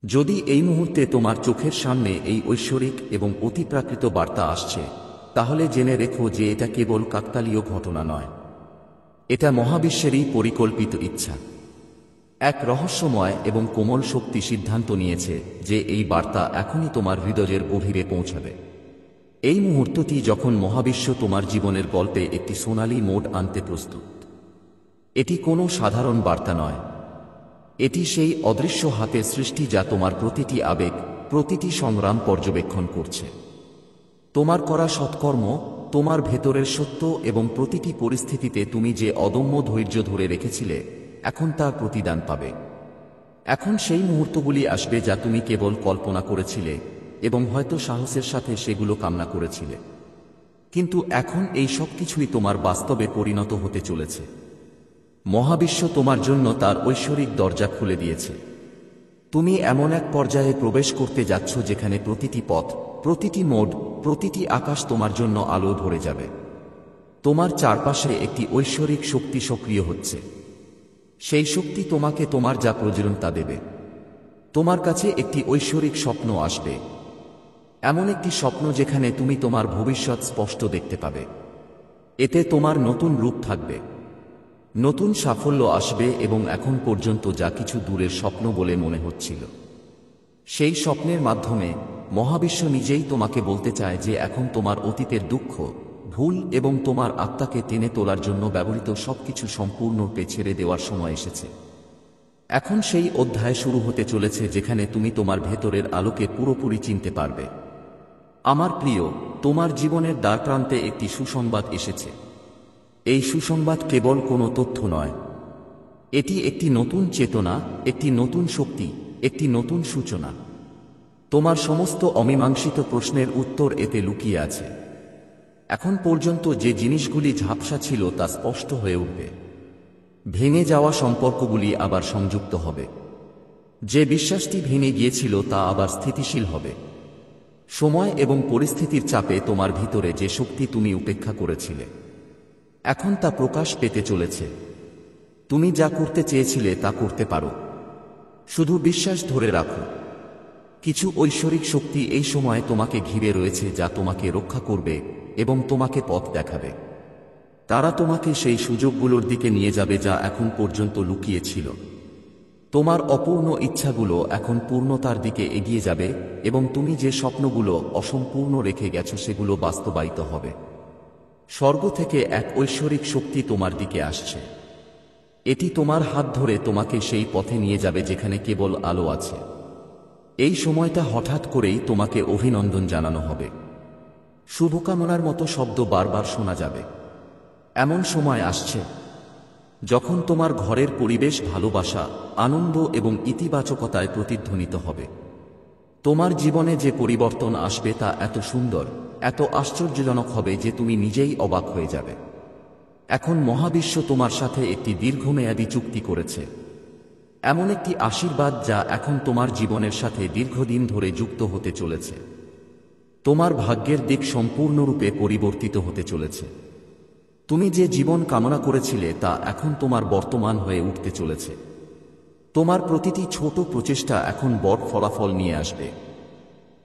যদি এই মুহূর্তে তোমার চোখের সামনে এই ঐশ্বরিক এবং অতিপ্রাকৃত বার্তা আসছে, তাহলে জেনে রেখো যে এটা কেবল কাকতালীয় ঘটনা নয়। এটা মহাবিশ্বেরই পরিকল্পিত ইচ্ছা। এক রহস্যময় এবং কোমল শক্তি সিদ্ধান্ত নিয়েছে যে এই বার্তা এখনই তোমার হৃদয়ের গভীরে পৌঁছাবে। এই মুহূর্তটি যখন মহাবিশ্ব তোমার জীবনের গল্পে একটি সোনালী মোড় আনতে প্রস্তুত। এটি কোনো সাধারণ বার্তা নয়। এটি সেই অদৃশ্য হাতের সৃষ্টি যা তোমার প্রতিটি আবেগ, প্রতিটি সংগ্রাম পর্যবেক্ষণ করছে। তোমার করা সৎকর্ম, তোমার ভেতরের সত্য এবং প্রতিটি পরিস্থিতিতে তুমি যে অদম্য ধৈর্য ধরে রেখেছিলে, এখন তার প্রতিদান পাবে। এখন সেই মুহূর্তগুলি আসবে যা তুমি কেবল কল্পনা করেছিলে এবং হয়তো সাহসের সাথে সেগুলো কামনা করেছিলে, কিন্তু এখন এই সব কিছুই তোমার বাস্তবে পরিণত হতে চলেছে। মহাবিশ্ব তোমার জন্য তার ঐশ্বরিক দরজা খুলে দিয়েছে। তুমি এমন এক পর্যায়ে প্রবেশ করতে যাচ্ছ যেখানে প্রতিটি পথ, প্রতিটি মোড়, প্রতিটি আকাশ তোমার জন্য আলো ভরে যাবে। তোমার চারপাশে একটি ঐশ্বরিক শক্তি সক্রিয় হচ্ছে। সেই শক্তি তোমাকে তোমার যা প্রয়োজন তা দেবে। তোমার কাছে একটি ঐশ্বরিক স্বপ্ন আসবে, এমন একটি স্বপ্ন যেখানে তুমি তোমার ভবিষ্যৎ স্পষ্ট দেখতে পাবে। এতে তোমার নতুন রূপ থাকবে, নতুন সাফল্য আসবে এবং এখন পর্যন্ত যা কিছু দূরের স্বপ্ন বলে মনে হচ্ছিল, সেই স্বপ্নের মাধ্যমে মহাবিশ্ব নিজেই তোমাকে বলতে চায় যে এখন তোমার অতীতের দুঃখ, ভুল এবং তোমার আত্মাকে টেনে তোলার জন্য ব্যবহৃত সবকিছু সম্পূর্ণরূপে ছেড়ে দেওয়ার সময় এসেছে। এখন সেই অধ্যায় শুরু হতে চলেছে যেখানে তুমি তোমার ভেতরের আলোকে পুরোপুরি চিনতে পারবে। আমার প্রিয়, তোমার জীবনের দ্বারপ্রান্তে একটি সুসংবাদ এসেছে। এই সুসংবাদ কেবল কোনো তথ্য নয়, এটি একটি নতুন চেতনা, একটি নতুন শক্তি, একটি নতুন সূচনা। তোমার সমস্ত অমীমাংসিত প্রশ্নের উত্তর এতে লুকিয়ে আছে। এখন পর্যন্ত যে জিনিসগুলি ঝাপসা ছিল তা স্পষ্ট হয়ে উঠবে। ভেঙে যাওয়া সম্পর্কগুলি আবার সংযুক্ত হবে। যে বিশ্বাসটি ভেঙে গিয়েছিল তা আবার স্থিতিশীল হবে। সময় এবং পরিস্থিতির চাপে তোমার ভিতরে যে শক্তি তুমি উপেক্ষা করেছিলে, এখন তা প্রকাশ পেতে চলেছে। তুমি যা করতে চেয়েছিলে তা করতে পারো, শুধু বিশ্বাস ধরে রাখো। কিছু ঐশ্বরিক শক্তি এই সময়ে তোমাকে ঘিরে রয়েছে যা তোমাকে রক্ষা করবে এবং তোমাকে পথ দেখাবে। তারা তোমাকে সেই সুযোগগুলোর দিকে নিয়ে যাবে যা এখন পর্যন্ত লুকিয়ে ছিল। তোমার অপূর্ণ ইচ্ছাগুলো এখন পূর্ণতার দিকে এগিয়ে যাবে এবং তুমি যে স্বপ্নগুলো অসম্পূর্ণ রেখে গেছো সেগুলো বাস্তবায়িত হবে। স্বর্গ থেকে এক ঐশ্বরিক শক্তি তোমার দিকে আসছে। এটি তোমার হাত ধরে তোমাকে সেই পথে নিয়ে যাবে যেখানে কেবল আলো আছে। এই সময়টা হঠাৎ করেই তোমাকে অভিনন্দন জানানো হবে। শুভকামনার মতো শব্দ বারবার শোনা যাবে। এমন সময় আসছে যখন তোমার ঘরের পরিবেশ ভালোবাসা, আনন্দ এবং ইতিবাচকতায় প্রতিধ্বনিত হবে। তোমার জীবনে যে পরিবর্তন আসবে তা এত সুন্দর, এত আশ্চর্যজনক হবে যে তুমি নিজেই অবাক হয়ে যাবে। এখন মহাবিশ্ব তোমার সাথে একটি দীর্ঘমেয়াদী চুক্তি করেছে, এমন একটি আশীর্বাদ যা এখন তোমার জীবনের সাথে দীর্ঘদিন ধরে যুক্ত হতে চলেছে। তোমার ভাগ্যের দিক সম্পূর্ণরূপে পরিবর্তিত হতে চলেছে। তুমি যে জীবন কামনা করেছিলে তা এখন তোমার বর্তমান হয়ে উঠতে চলেছে। তোমার প্রতিটি ছোট প্রচেষ্টা এখন বড় ফলাফল নিয়ে আসবে।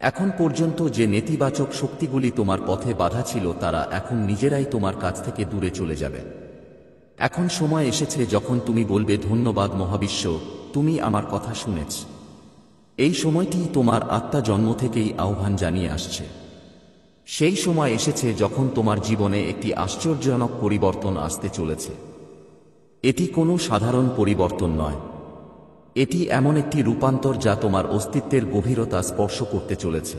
এখন পর্যন্ত যে নেতিবাচক শক্তিগুলি তোমার পথে বাধা ছিল তারা এখন নিজেরাই তোমার কাছ থেকে দূরে চলে যাবে। এখন সময় এসেছে যখন তুমি বলবে, ধন্যবাদ মহাবিশ্ব, তুমি আমার কথা শুনেছ। এই সময়টি তোমার আত্মা জন্ম থেকেই আহ্বান জানিয়ে আসছে। সেই সময় এসেছে যখন তোমার জীবনে একটি আশ্চর্যজনক পরিবর্তন আসতে চলেছে। এটি কোনো সাধারণ পরিবর্তন নয়, এটি এমন একটি রূপান্তর যা তোমার অস্তিত্বের গভীরতা স্পর্শ করতে চলেছে।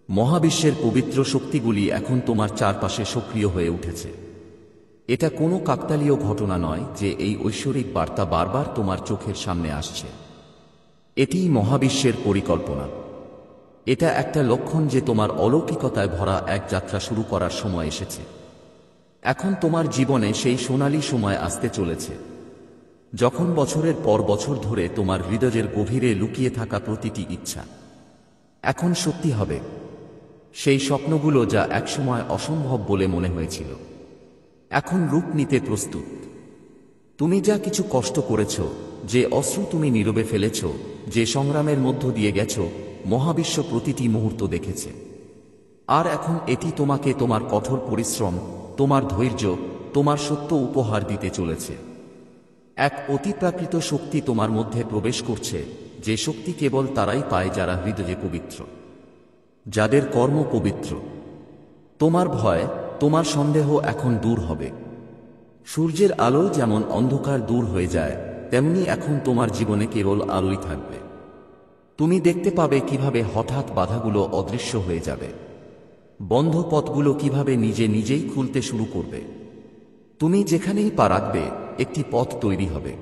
মহাবিশ্বের পবিত্র শক্তিগুলি এখন তোমার চারপাশে সক্রিয় হয়ে উঠেছে। এটা কোনো কাকতালীয় ঘটনা নয় যে এই ঐশ্বরিক বার্তা বারবার তোমার চোখের সামনে আসছে। এটিই মহাবিশ্বের পরিকল্পনা। এটা একটা লক্ষণ যে তোমার অলৌকিকতায় ভরা এক যাত্রা শুরু করার সময় এসেছে। এখন তোমার জীবনে সেই সোনালী সময় আসতে চলেছে যখন বছরের পর বছর ধরে তোমার হৃদয়ের গভীরে লুকিয়ে থাকা প্রতিটি ইচ্ছা এখন সত্যি হবে। সেই স্বপ্নগুলো যা একসময় অসম্ভব বলে মনে হয়েছিল, এখন রূপ নিতে প্রস্তুত। তুমি যা কিছু কষ্ট করেছ, যে অশ্রু তুমি নীরবে ফেলেছ, যে সংগ্রামের মধ্য দিয়ে গেছ, মহাবিশ্ব প্রতিটি মুহূর্ত দেখেছে। আর এখন এটি তোমাকে তোমার কঠোর পরিশ্রম, তোমার ধৈর্য, তোমার সত্য উপহার দিতে চলেছে। এক অতিপ্রাকৃত শক্তি তোমার মধ্যে প্রবেশ করছে, যে শক্তি কেবল তারাই পায় যারা হৃদয়ে পবিত্র, যাদের কর্ম পবিত্র। তোমার ভয়, তোমার সন্দেহ এখন দূর হবে। সূর্যের আলো যেমন অন্ধকার দূর হয়ে যায়, তেমনি এখন তোমার জীবনে কেবল আলোই থাকবে। তুমি দেখতে পাবে কিভাবে হঠাৎ বাধাগুলো অদৃশ্য হয়ে যাবে, বন্ধ পথগুলো কিভাবে নিজে নিজেই খুলতে শুরু করবে। তুমি যেখানেই পা রাখবে, একটি পথ তৈরি হবে।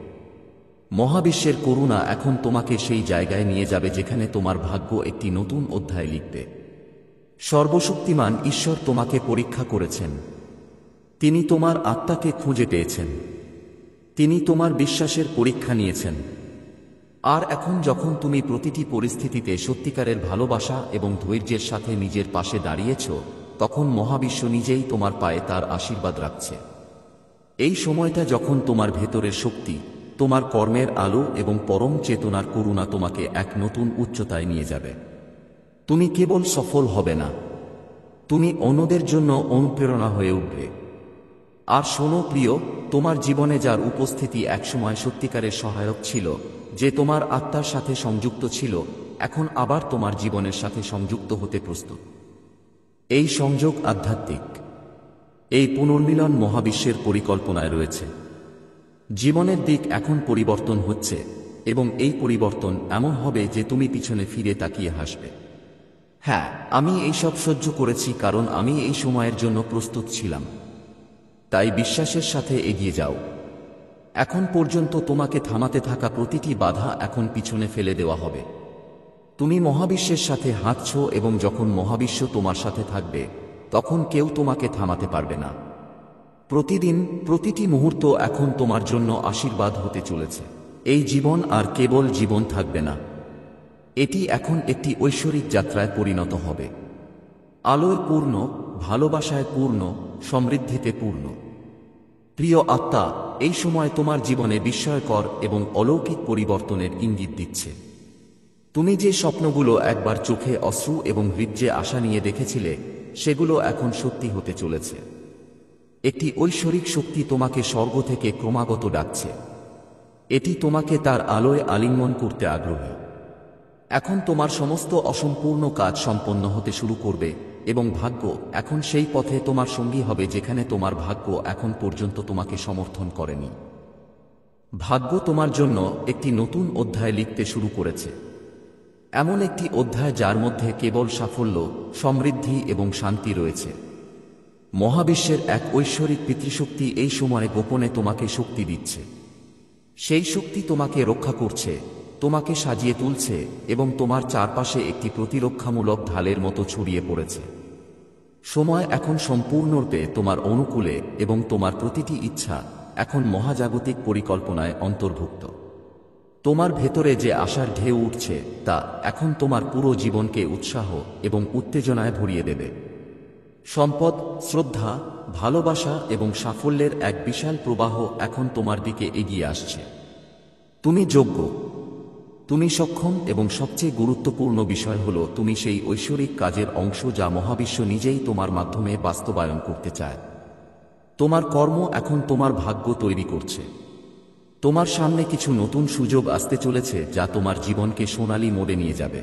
মহাবিশ্বের করুণা এখন তোমাকে সেই জায়গায় নিয়ে যাবে যেখানে তোমার ভাগ্য একটি নতুন অধ্যায় লিখবে। সর্বশক্তিমান ঈশ্বর তোমাকে পরীক্ষা করেছেন। তিনি তোমার আত্মাকে খুঁজে পেয়েছেন। তিনি তোমার বিশ্বাসের পরীক্ষা নিয়েছেন। আর এখন যখন তুমি প্রতিটি পরিস্থিতিতে সত্যিকারের ভালোবাসা এবং ধৈর্যের সাথে নিজের পাশে দাঁড়িয়েছ, তখন মহাবিশ্ব নিজেই তোমার পায়ে তার আশীর্বাদ রাখছে। এই সময়টা যখন তোমার ভেতরের শক্তি, তোমার কর্মের আলো এবং পরম চেতনার করুণা তোমাকে এক নতুন উচ্চতায় নিয়ে যাবে। তুমি কেবল সফল হবে না, তুমি অন্যদের জন্য অনুপ্রেরণা হয়ে উঠবে। আর শোনো প্রিয়, তোমার জীবনে যার উপস্থিতি একসময় সত্যিকারের সহায়ক ছিল, যে তোমার আত্মার সাথে সংযুক্ত ছিল, এখন আবার তোমার জীবনের সাথে সংযুক্ত হতে প্রস্তুত। এই সংযোগ আধ্যাত্মিক। এই পুনর্মিলন মহাবিশ্বের পরিকল্পনায় রয়েছে। জীবনের দিক এখন পরিবর্তন হচ্ছে, এবং এই পরিবর্তন এমন হবে যে তুমি পিছনে ফিরে তাকিয়ে হাসবে। হ্যাঁ, আমি এইসব সহ্য করেছি কারণ আমি এই সময়ের জন্য প্রস্তুত ছিলাম। তাই বিশ্বাসের সাথে এগিয়ে যাও। এখন পর্যন্ত তোমাকে থামাতে থাকা প্রতিটি বাধা এখন পিছনে ফেলে দেওয়া হবে। তুমি মহাবিশ্বের সাথে হাঁটছ, এবং যখন মহাবিশ্ব তোমার সাথে থাকবে, তখন কেউ তোমাকে থামাতে পারবে না। প্রতিদিন, প্রতিটি মুহূর্ত এখন তোমার জন্য আশীর্বাদ হতে চলেছে। এই জীবন আর কেবল জীবন থাকবে না, এটি এখন একটি ঐশ্বরিক যাত্রায় পরিণত হবে। আলোয় পূর্ণ, ভালোবাসায় পূর্ণ, সমৃদ্ধিতে পূর্ণ। প্রিয় আত্মা, এই সময় তোমার জীবনে বিস্ময়কর এবং অলৌকিক পরিবর্তনের ইঙ্গিত দিচ্ছে। তুমি যে স্বপ্নগুলো একবার চোখে অশ্রু এবং হৃদয়ে আশা নিয়ে দেখেছিলে, সেগুলো এখন সত্যি হতে চলেছে। একটি ঐশ্বরিক শক্তি তোমাকে স্বর্গ থেকে ক্রমাগত ডাকছে। এটি তোমাকে তার আলোয় আলিঙ্গন করতে আগ্রহী। এখন তোমার সমস্ত অসম্পূর্ণ কাজ সম্পন্ন হতে শুরু করবে, এবং ভাগ্য এখন সেই পথে তোমার সঙ্গী হবে যেখানে তোমার ভাগ্য এখন পর্যন্ত তোমাকে সমর্থন করেনি। ভাগ্য তোমার জন্য একটি নতুন অধ্যায় লিখতে শুরু করেছে। এমন একটি অধ্যায় যার মধ্যে কেবল সাফল্য, সমৃদ্ধি এবং শান্তি রয়েছে। মহাবিশ্বের এক ঐশ্বরিক পিতৃশক্তি এই সময়ে গোপনে তোমাকে শক্তি দিচ্ছে। সেই শক্তি তোমাকে রক্ষা করছে, তোমাকে সাজিয়ে তুলছে, এবং তোমার চারপাশে একটি প্রতিরক্ষামূলক ঢালের মতো ছড়িয়ে পড়েছে। সময় এখন সম্পূর্ণরূপে তোমার অনুকূলে, এবং তোমার প্রতিটি ইচ্ছা এখন মহাজাগতিক পরিকল্পনায় অন্তর্ভুক্ত। তোমার ভেতরে যে আশার ঢেউ উঠছে, তা এখন তোমার পুরো জীবনকে উৎসাহ এবং উত্তেজনায় ভরিয়ে দেবে। সম্পদ, শ্রদ্ধা, ভালোবাসা এবং সাফল্যের এক বিশাল প্রবাহ এখন তোমার দিকে এগিয়ে আসছে। তুমি যোগ্য, তুমি সক্ষম, এবং সবচেয়ে গুরুত্বপূর্ণ বিষয় হল তুমি সেই ঐশ্বরিক কাজের অংশ যা মহাবিশ্ব নিজেই তোমার মাধ্যমে বাস্তবায়ন করতে চায়। তোমার কর্ম এখন তোমার ভাগ্য তৈরি করছে। তোমার সামনে কিছু নতুন সুযোগ আসতে চলেছে যা তোমার জীবনকে সোনালী মোড়ে নিয়ে যাবে।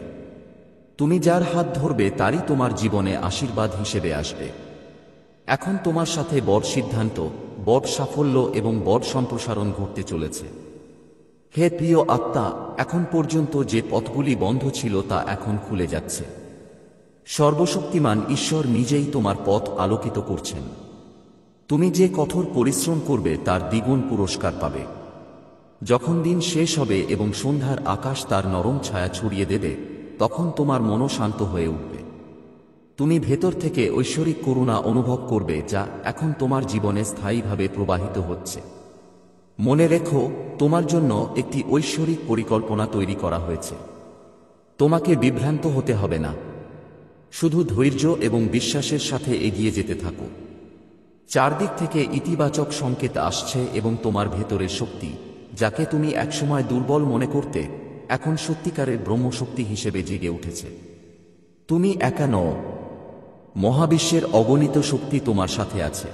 তুমি যার হাত ধরবে তারই তোমার জীবনে আশীর্বাদ হিসেবে আসবে। এখন তোমার সাথে বড় সিদ্ধান্ত, বড় সাফল্য এবং বড় সম্প্রসারণ ঘটতে চলেছে। হে প্রিয় আত্মা, এখন পর্যন্ত যে পথগুলি বন্ধ ছিল তা এখন খুলে যাচ্ছে। সর্বশক্তিমান ঈশ্বর নিজেই তোমার পথ আলোকিত করছেন। তুমি যে কঠোর পরিশ্রম করবে তার দ্বিগুণ পুরস্কার পাবে। যখন দিন শেষ হবে এবং সন্ধ্যার আকাশ তার নরম ছায়া ছড়িয়ে দেবে, তখন তোমার মনও শান্ত হয়ে উঠবে। তুমি ভেতর থেকে ঐশ্বরিক করুণা অনুভব করবে যা এখন তোমার জীবনে স্থায়ীভাবে প্রবাহিত হচ্ছে। মনে রেখো, তোমার জন্য একটি ঐশ্বরিক পরিকল্পনা তৈরি করা হয়েছে। তোমাকে বিভ্রান্ত হতে হবে না। শুধু ধৈর্য এবং বিশ্বাসের সাথে এগিয়ে যেতে থাকো। চারদিক থেকে ইতিবাচক সংকেত আসছে এবং তোমার ভেতরের শক্তি, যাকে তুমি একসময় দুর্বল মনে করতে, এখন সত্যিকারের ব্রহ্মশক্তি হিসেবে জেগে উঠেছে। তুমি একা নও, মহাবিশ্বের অগণিত শক্তি তোমার সাথে আছে।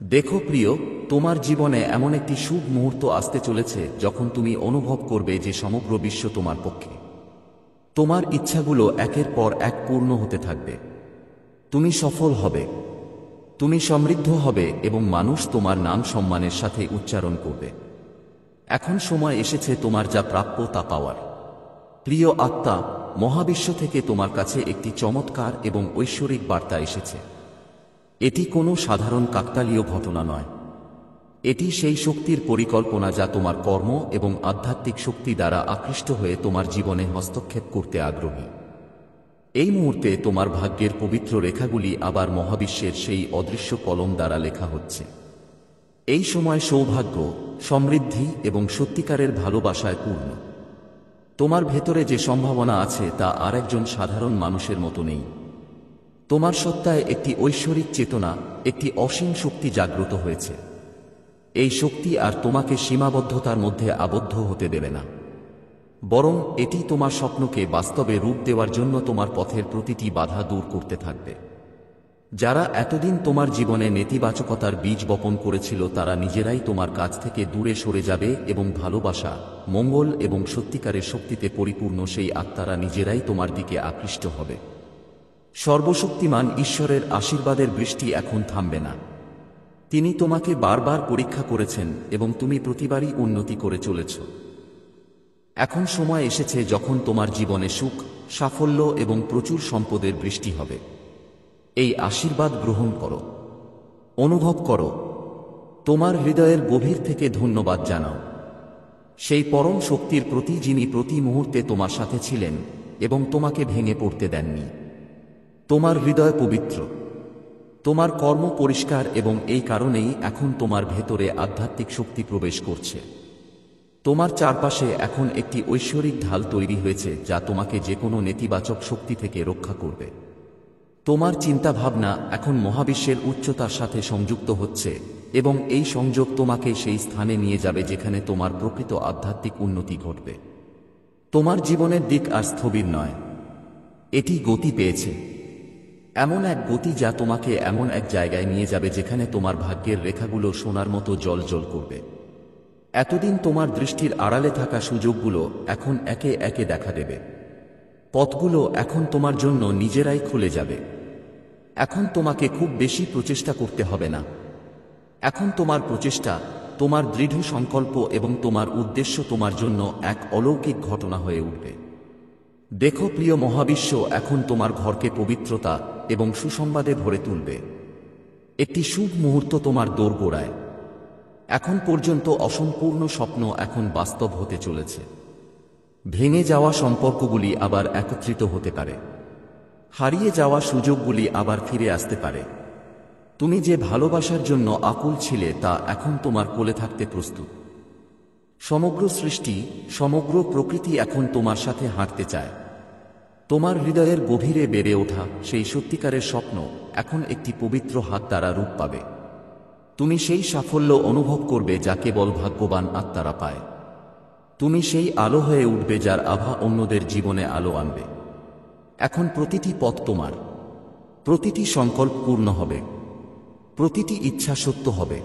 দেখো প্রিয়, তোমার জীবনে এমন একটি শুভ মুহূর্ত আসতে চলেছে যখন তুমি অনুভব করবে যে সমগ্র বিশ্ব তোমার পক্ষে। তোমার ইচ্ছাগুলো একের পর এক পূর্ণ হতে থাকবে। তুমি সফল হবে, তুমি সমৃদ্ধ হবে এবং মানুষ তোমার নাম সম্মানের সাথে উচ্চারণ করবে। এখন সময় এসেছে তোমার যা প্রাপ্য তা পাওয়ার। প্রিয় আত্মা, মহাবিশ্ব থেকে তোমার কাছে একটি চমৎকার এবং ঐশ্বরিক বার্তা এসেছে। এটি কোনো সাধারণ কাকতালীয় ঘটনা নয়। এটি সেই শক্তির পরিকল্পনা যা তোমার কর্ম এবং আধ্যাত্মিক শক্তি দ্বারা আকৃষ্ট হয়ে তোমার জীবনে হস্তক্ষেপ করতে আগ্রহী। এই মুহূর্তে তোমার ভাগ্যের পবিত্র রেখাগুলি আবার মহাবিশ্বের সেই অদৃশ্য কলম দ্বারা লেখা হচ্ছে। এই সময় সৌভাগ্য, সমৃদ্ধি এবং সত্যিকারের ভালোবাসায় পূর্ণ। তোমার ভেতরে যে সম্ভাবনা আছে তা আর একজন সাধারণ মানুষের মতো নেই। তোমার সত্তায় একটি ঐশ্বরিক চেতনা, একটি অসীম শক্তি জাগ্রত হয়েছে। এই শক্তি আর তোমাকে সীমাবদ্ধতার মধ্যে আবদ্ধ হতে দেবে না, বরং এটি তোমার স্বপ্নকে বাস্তবে রূপ দেওয়ার জন্য তোমার পথের প্রতিটি বাধা দূর করতে থাকবে। যারা এতদিন তোমার জীবনে নেতিবাচকতার বীজ বপন করেছিল তারা নিজেরাই তোমার কাছ থেকে দূরে সরে যাবে এবং ভালোবাসা, মঙ্গল এবং সত্যিকারের শক্তিতে পরিপূর্ণ সেই আত্মারা নিজেরাই তোমার দিকে আকৃষ্ট হবে। সর্বশক্তিমান ঈশ্বরের আশীর্বাদের বৃষ্টি এখন থামবে না। তিনি তোমাকে বারবার পরীক্ষা করেছেন এবং তুমি প্রতিবারই উন্নতি করে চলেছ। এখন সময় এসেছে যখন তোমার জীবনে সুখ, সাফল্য এবং প্রচুর সম্পদের বৃষ্টি হবে। এই আশীর্বাদ গ্রহণ করো, অনুভব করো, তোমার হৃদয়ের গভীর থেকে ধন্যবাদ জানাও সেই পরম শক্তির প্রতি যিনি প্রতি মুহূর্তে তোমার সাথে ছিলেন এবং তোমাকে ভেঙে পড়তে দেননি। তোমার হৃদয় পবিত্র, তোমার কর্ম পরিষ্কার এবং এই কারণেই এখন তোমার ভেতরে আধ্যাত্মিক শক্তি প্রবেশ করছে। তোমার চারপাশে এখন একটি ঐশ্বরিক ঢাল তৈরি হয়েছে যা তোমাকে যে কোনো নেতিবাচক শক্তি থেকে রক্ষা করবে। তোমার চিন্তাভাবনা এখন মহাবিশ্বের উচ্চতার সাথে সংযুক্ত হচ্ছে এবং এই সংযোগ তোমাকে সেই স্থানে নিয়ে যাবে যেখানে তোমার প্রকৃত আধ্যাত্মিক উন্নতি ঘটবে। তোমার জীবনের দিক আর স্থবির নয়, এটি গতি পেয়েছে। এমন এক গতি যা তোমাকে এমন এক জায়গায় নিয়ে যাবে যেখানে তোমার ভাগ্যের রেখাগুলো সোনার মতো জ্বলজ্বল করবে। এতদিন তোমার দৃষ্টির আড়ালে থাকা সুযোগগুলো এখন একে একে দেখা দেবে। পথগুলো এখন তোমার জন্য নিজেরাই খুলে যাবে। এখন তোমাকে খুব বেশি প্রচেষ্টা করতে হবে না। এখন তোমার প্রচেষ্টা, তোমার দৃঢ় সংকল্প এবং তোমার উদ্দেশ্য তোমার জন্য এক অলৌকিক ঘটনা হয়ে উঠবে। দেখো প্রিয়, মহাবিশ্ব এখন তোমার ঘরকে পবিত্রতা এবং সুসংবাদে ভরে তুলবে। একটি শুভ মুহূর্ত তোমার দোরগোড়ায়। এখন পর্যন্ত অসম্পূর্ণ স্বপ্ন এখন বাস্তব হতে চলেছে। ভেঙে যাওয়া সম্পর্কগুলি আবার একত্রিত হতে পারে। হারিয়ে যাওয়া সুযোগগুলি আবার ফিরে আসতে পারে। তুমি যে ভালোবাসার জন্য আকুল ছিলে তা এখন তোমার কোলে থাকতে প্রস্তুত। সমগ্র সৃষ্টি, সমগ্র প্রকৃতি এখন তোমার সাথে হাঁটতে চায়। তোমার হৃদয়ের গভীরে বেড়ে ওঠা সেই সত্যিকারের স্বপ্ন এখন একটি পবিত্র হাত দ্বারা রূপ পাবে। তুমি সেই সাফল্য অনুভব করবে যা কেবল ভাগ্যবান আত্মারা পায়। তুমি সেই আলো হয়ে উঠবে যার আভা অন্যদের জীবনে আলো আনবে। এখন প্রতিটি পথ তোমার, প্রতিটি সংকল্প পূর্ণ হবে, প্রতিটি ইচ্ছা সত্য হবে।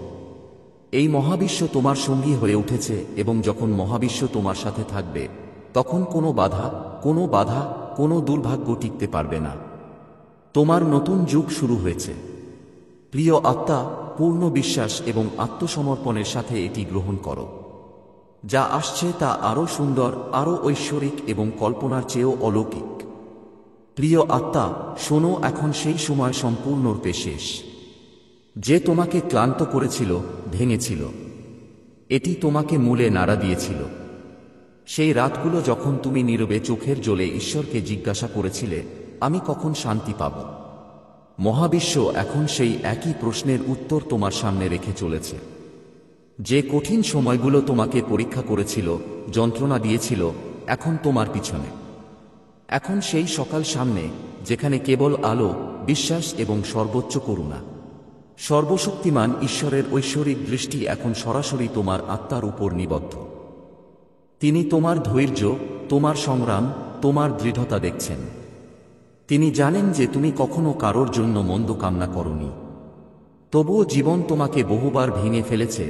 এই মহাবিশ্ব তোমার সঙ্গী হয়ে উঠেছে এবং যখন মহাবিশ্ব তোমার সাথে থাকবে তখন কোনো বাধা, কোনো দুর্ভাগ্য টিকতে পারবে না। তোমার নতুন যুগ শুরু হয়েছে। প্রিয় আত্মা, পূর্ণ বিশ্বাস এবং আত্মসমর্পণের সাথে এটি গ্রহণ করো। যা আসছে তা আরও সুন্দর, আরও ঐশ্বরিক এবং কল্পনার চেয়েও অলৌকিক। প্রিয় আত্মা, শোনো, এখন সেই সময় সম্পূর্ণরূপে শেষ যে তোমাকে ক্লান্ত করেছিল, ভেঙেছিল। এটি তোমাকে মূলে নাড়া দিয়েছিল। সেই রাতগুলো যখন তুমি নীরবে চোখের জলে ঈশ্বরকে জিজ্ঞাসা করেছিলে, আমি কখন শান্তি পাব? মহাবিশ্ব এখন সেই একই প্রশ্নের উত্তর তোমার সামনে রেখে চলেছে। যে কঠিন সময়গুলো তোমাকে পরীক্ষা করেছিল, যন্ত্রণা দিয়েছিল, এখন তোমার পিছনে। এখন সেই সকাল সামনে যেখানে কেবল আলো, বিশ্বাস এবং সর্বোচ্চ করুণা। সর্বশক্তিমান ঈশ্বরের ঐশ্বরিক দৃষ্টি এখন সরাসরি তোমার আত্মার উপর নিবদ্ধ। তিনি তোমার ধৈর্য, তোমার সংগ্রাম, তোমার দৃঢ়তা দেখছেন। তিনি জানেন যে তুমি কখনো কারোর জন্য মন্দ কামনা করনি। তবুও জীবন তোমাকে বহুবার ভেঙে ফেলেছে,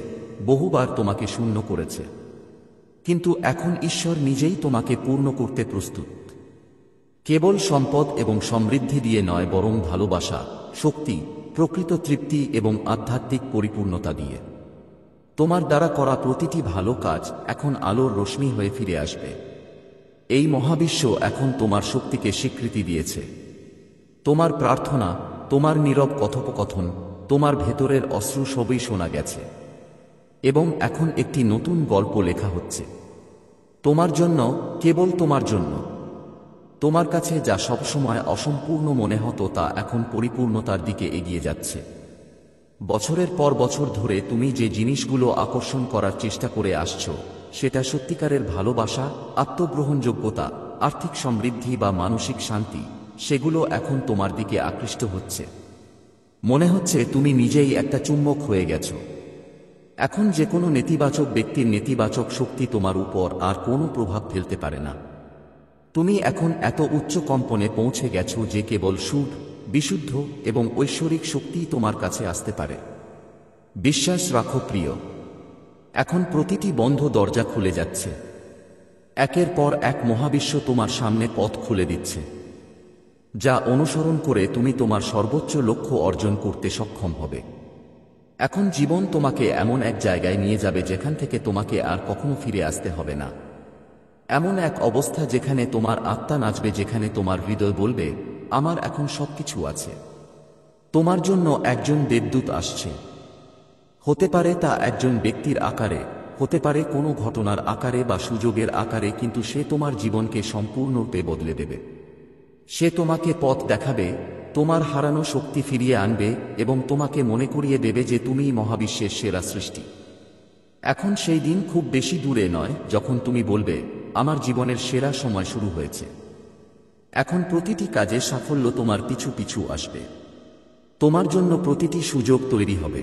বহুবার তোমাকে শূন্য করেছে। কিন্তু এখন ঈশ্বর নিজেই তোমাকে পূর্ণ করতে প্রস্তুত। কেবল সম্পদ এবং সমৃদ্ধি দিয়ে নয়, বরং ভালোবাসা, শক্তি, প্রকৃত তৃপ্তি এবং আধ্যাত্মিক পরিপূর্ণতা দিয়ে। তোমার দ্বারা করা প্রতিটি ভালো কাজ এখন আলোর রশ্মি হয়ে ফিরে আসবে। এই মহাবিশ্ব এখন তোমার শক্তিকে স্বীকৃতি দিয়েছে। তোমার প্রার্থনা, তোমার নীরব কথোপকথন, তোমার ভেতরের অশ্রু সবই শোনা গেছে। এবং এখন একটি নতুন গল্প লেখা হচ্ছে তোমার জন্য, কেবল তোমার জন্য। তোমার কাছে যা সবসময় অসম্পূর্ণ মনে হতো তা এখন পরিপূর্ণতার দিকে এগিয়ে যাচ্ছে। বছরের পর বছর ধরে তুমি যে জিনিসগুলো আকর্ষণ করার চেষ্টা করে আসছো, সেটা সত্যিকারের ভালোবাসা, আত্মগ্রহণযোগ্যতা, আর্থিক সমৃদ্ধি বা মানসিক শান্তি, সেগুলো এখন তোমার দিকে আকৃষ্ট হচ্ছে। মনে হচ্ছে তুমি নিজেই একটা চুম্বক হয়ে গেছো। এখন যে কোনো নেতিবাচক ব্যক্তির নেতিবাচক শক্তি তোমার উপর আর কোনো প্রভাব ফেলতে পারে না। তুমি এখন এত উচ্চ কম্পনে পৌঁছে গেছো যে কেবল শুভ, বিশুদ্ধ এবং ঐশ্বরিক শক্তিই তোমার কাছে আসতে পারে। বিশ্বাস রাখো প্রিয়, এখন প্রতিটি বন্ধ দরজা খুলে যাচ্ছে। একের পর এক মহাবিশ্ব তোমার সামনে পথ খুলে দিচ্ছে, যা অনুসরণ করে তুমি তোমার সর্বোচ্চ লক্ষ্য অর্জন করতে সক্ষম হবে। এখন জীবন তোমাকে এমন এক জায়গায় নিয়ে যাবে যেখান থেকে তোমাকে আর কখনো ফিরে আসতে হবে না। এমন এক অবস্থা যেখানে তোমার আত্মা নাচবে, যেখানে তোমার হৃদয় বলবে, আমার এখন সবকিছু আছে। তোমার জন্য একজন দেবদূত আসছে। হতে পারে তা একজন ব্যক্তির আকারে, হতে পারে কোনো ঘটনার আকারে বা সুযোগের আকারে, কিন্তু সে তোমার জীবনকে সম্পূর্ণরূপে বদলে দেবে। সে তোমাকে পথ দেখাবে, তোমার হারানো শক্তি ফিরিয়ে আনবে এবং তোমাকে মনে করিয়ে দেবে যে তুমিই মহাবিশ্বের সেরা সৃষ্টি। এখন সেই দিন খুব বেশি দূরে নয় যখন তুমি বলবে, আমার জীবনের সেরা সময় শুরু হয়েছে। এখন প্রতিটি কাজে সাফল্য তোমার পিছু পিছু আসবে। তোমার জন্য প্রতিটি সুযোগ তৈরি হবে।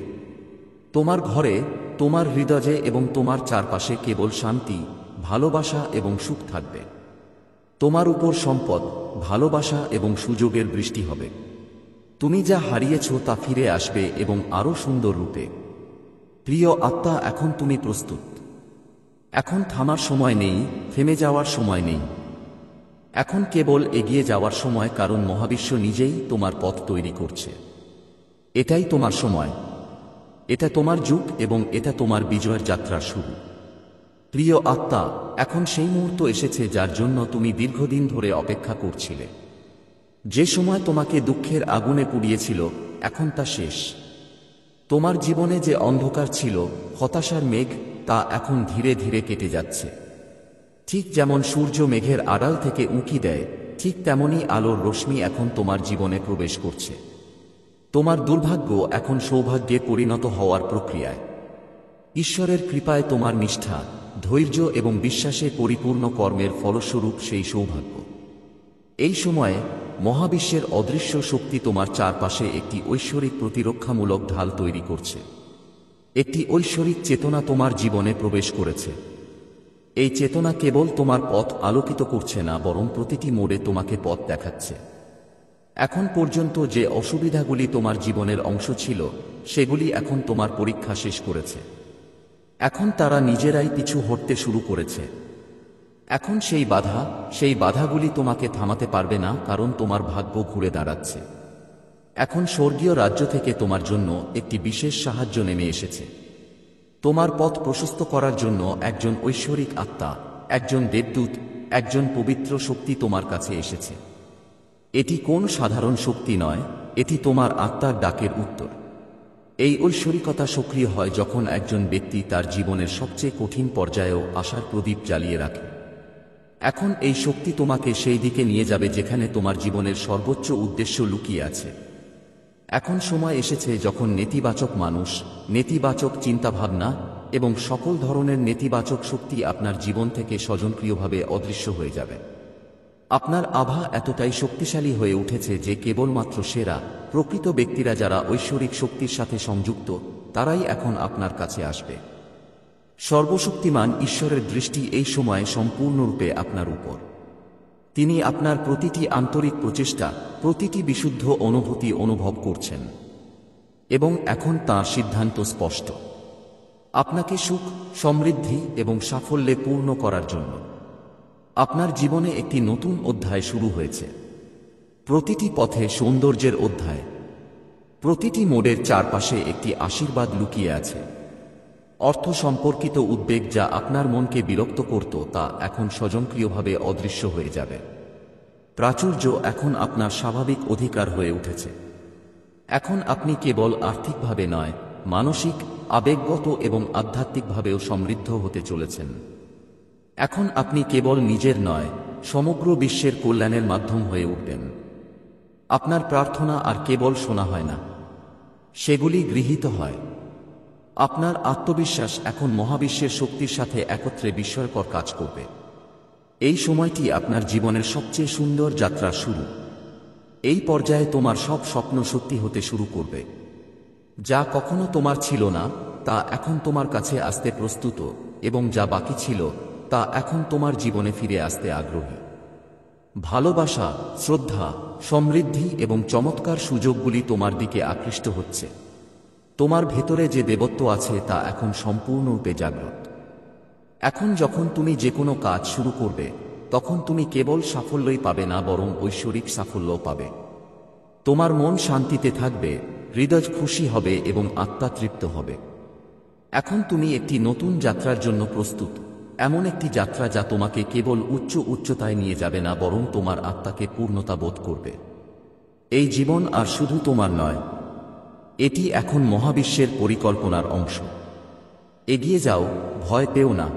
তোমার ঘরে, তোমার হৃদয়ে এবং তোমার চারপাশে কেবল শান্তি, ভালোবাসা এবং সুখ থাকবে। তোমার উপর সম্পদ, ভালোবাসা এবং সুযোগের বৃষ্টি হবে। তুমি যা হারিয়েছ তা ফিরে আসবে এবং আরও সুন্দর রূপে। প্রিয় আত্মা, এখন তুমি প্রস্তুত। এখন থামার সময় নেই, থেমে যাওয়ার সময় নেই। এখন কেবল এগিয়ে যাওয়ার সময়, কারণ মহাবিশ্ব নিজেই তোমার পথ তৈরি করছে। এটাই তোমার সময়, এটা তোমার যুগ এবং এটা তোমার বিজয়ের যাত্রার শুরু। প্রিয় আত্মা, এখন সেই মুহূর্ত এসেছে যার জন্য তুমি দীর্ঘদিন ধরে অপেক্ষা করছিলে। যে সময় তোমাকে দুঃখের আগুনে পুড়িয়েছিল, এখন তা শেষ। তোমার জীবনে যে অন্ধকার ছিল, হতাশার মেঘ, তা এখন ধীরে ধীরে কেটে যাচ্ছে। ঠিক যেমন সূর্য মেঘের আড়াল থেকে উঁকি দেয়, ঠিক তেমনি আলোর রশ্মি এখন তোমার জীবনে প্রবেশ করছে। তোমার দুর্ভাগ্য এখন সৌভাগ্যে পরিণত হওয়ার প্রক্রিয়ায়। ঈশ্বরের কৃপায় তোমার নিষ্ঠা, ধৈর্য এবং বিশ্বাসে পরিপূর্ণ কর্মের ফলস্বরূপ সেই সৌভাগ্য। এই সময়ে মহাবিশ্বের অদৃশ্য শক্তি তোমার চারপাশে একটি ঐশ্বরিক প্রতিরক্ষামূলক ঢাল তৈরি করছে। একটি ঐশ্বরিক চেতনা তোমার জীবনে প্রবেশ করেছে। এই চেতনা কেবল তোমার পথ আলোকিত করছে না, বরং প্রতিটি মোড়ে তোমাকে পথ দেখাচ্ছে। এখন পর্যন্ত যে অসুবিধাগুলি তোমার জীবনের অংশ ছিল, সেগুলি এখন তোমার পরীক্ষা শেষ করেছে। এখন তারা নিজেরাই পিছু হটতে শুরু করেছে। এখন সেই বাধাগুলি তোমাকে থামাতে পারবে না, কারণ তোমার ভাগ্য ঘুরে দাঁড়াচ্ছে। এখন স্বর্গীয় রাজ্য থেকে তোমার জন্য একটি বিশেষ সাহায্য নেমে এসেছে। তোমার পথ প্রশস্ত করার জন্য একজন ঐশ্বরিক আত্মা, একজন দেবদূত, একজন পবিত্র শক্তি তোমার কাছে এসেছে। এটি কোন সাধারণ শক্তি নয়, এটি তোমার আত্মার ডাকের উত্তর। এই ঐশ্বরিকতা সক্রিয় হয় যখন একজন ব্যক্তি তার জীবনের সবচেয়ে কঠিন পর্যায়েও আশার প্রদীপ জ্বালিয়ে রাখে। এখন এই শক্তি তোমাকে সেই দিকে নিয়ে যাবে যেখানে তোমার জীবনের সর্বোচ্চ উদ্দেশ্য লুকিয়ে আছে। এখন সময় এসেছে যখন নেতিবাচক মানুষ, নেতিবাচক চিন্তাভাবনা এবং সকল ধরনের নেতিবাচক শক্তি আপনার জীবন থেকে স্বয়ংক্রিয়ভাবে অদৃশ্য হয়ে যাবে। আপনার আভা এতটাই শক্তিশালী হয়ে উঠেছে যে কেবলমাত্র সেরা প্রকৃত ব্যক্তিরা যারা ঐশ্বরিক শক্তির সাথে সংযুক্ত তারাই এখন আপনার কাছে আসবে। সর্বশক্তিমান ঈশ্বরের দৃষ্টি এই সময়ে সম্পূর্ণরূপে আপনার উপর। তিনি আপনার প্রতিটি আন্তরিক প্রচেষ্টা, প্রতিটি বিশুদ্ধ অনুভূতি অনুভব করছেন এবং এখন তাঁর সিদ্ধান্ত স্পষ্ট আপনাকে সুখ, সমৃদ্ধি এবং সাফল্যে পূর্ণ করার জন্য। আপনার জীবনে একটি নতুন অধ্যায় শুরু হয়েছে। প্রতিটি পথে সৌন্দর্যের অধ্যায়, প্রতিটি মোড়ের চারপাশে একটি আশীর্বাদ লুকিয়ে আছে। অর্থ সম্পর্কিত উদ্বেগ যা আপনার মনকে বিরক্ত করত তা এখন স্বয়ংক্রিয়ভাবে অদৃশ্য হয়ে যাবে। প্রাচুর্য এখন আপনার স্বাভাবিক অধিকার হয়ে উঠেছে। এখন আপনি কেবল আর্থিকভাবে নয়, মানসিক, আবেগগত এবং আধ্যাত্মিকভাবেও সমৃদ্ধ হতে চলেছেন। এখন আপনি কেবল নিজের নয়, সমগ্র বিশ্বের কল্যাণের মাধ্যম হয়ে উঠবেন। আপনার প্রার্থনা আর কেবল শোনা হয় না, সেগুলি গৃহীত হয়। আপনার আত্মবিশ্বাস এখন মহাবিশ্বের শক্তির সাথে একত্রে বিস্ময়কর কাজ করবে। এই সময়টি আপনার জীবনের সবচেয়ে সুন্দর যাত্রার শুরু। এই পর্যায়ে তোমার সব স্বপ্ন সত্যি হতে শুরু করবে। যা কখনো তোমার ছিল না তা এখন তোমার কাছে আসতে প্রস্তুত, এবং যা বাকি ছিল তা এখন তোমার জীবনে ফিরে আসতে আগ্রহী। ভালোবাসা, শ্রদ্ধা, সমৃদ্ধি এবং চমৎকার সুযোগগুলি তোমার দিকে আকৃষ্ট হচ্ছে। তোমার ভেতরে যে দেবত্ব আছে তা এখন সম্পূর্ণরূপে জাগ্রত। এখন যখন তুমি যে কোনো কাজ শুরু করবে তখন তুমি কেবল সাফল্যই পাবে না, বরং ঐশ্বরিক সাফল্যও পাবে। তোমার মন শান্তিতে থাকবে, হৃদয় খুশি হবে এবং আত্মা তৃপ্ত হবে। এখন তুমি একটি নতুন যাত্রার জন্য প্রস্তুত, এমন একটি যাত্রা যা তোমাকে কেবল উচ্চতায় নিয়ে যাবে না, বরং তোমার আত্মাকে পূর্ণতা বোধ করবে। এই জীবন আর শুধু তোমার নয়, এটি এখন মহাবিশ্বের পরিকল্পনার অংশ। এগিয়ে যাও, ভয় পেও না।